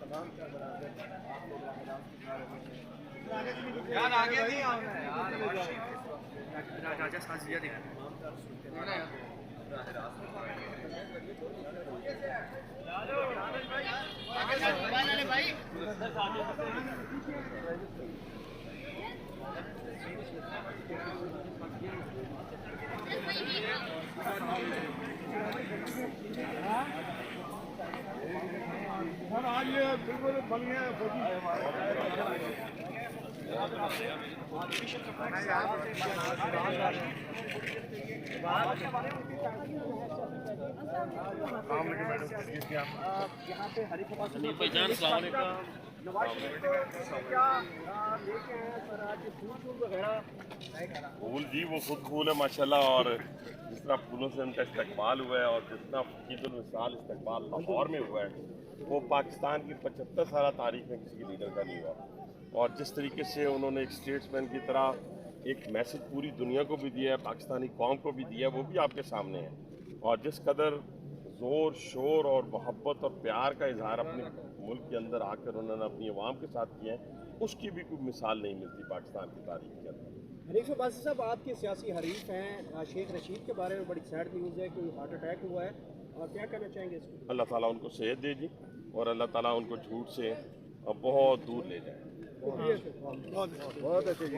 तमाम यार आगे नहीं आना है यार राजा साजिया दिखा भाई आज ये बिल्कुल बन गया यहाँ पे हरी फूल जी वो खुद फूल है माशाल्लाह। और जिस तरह फूलों से उनका इस्तकबाल हुआ है और जितना ईद उल मिसाल इस्तकबाल लाहौर में हुआ है वो पाकिस्तान की 75 साल तारीख में किसी लीडर का नहीं हुआ। और जिस तरीके से उन्होंने एक स्टेट्समैन की तरह एक मैसेज पूरी दुनिया को भी दिया है, पाकिस्तानी कौम को भी दिया है, वो भी आपके सामने है। और जिस कदर ज़ोर शोर और मोहब्बत और प्यार का इजहार अपने मुल्क के अंदर आकर उन्होंने अपनी आवाम के साथ किया है, उसकी भी कोई मिसाल नहीं मिलती पाकिस्तान की तारीख के अंदर। हनीफ अब्बासी साहब आपके सियासी हरीफ हैं, शेख रशीद के बारे में बड़ी सैड न्यूज़ है, कोई हार्ट अटैक हुआ है, और क्या कहना चाहेंगे इसको? अल्लाह ताला उनको सेहत दे जी और अल्लाह ताला उनको झूठ से बहुत दूर ले जाए। बहुत अच्छे जी।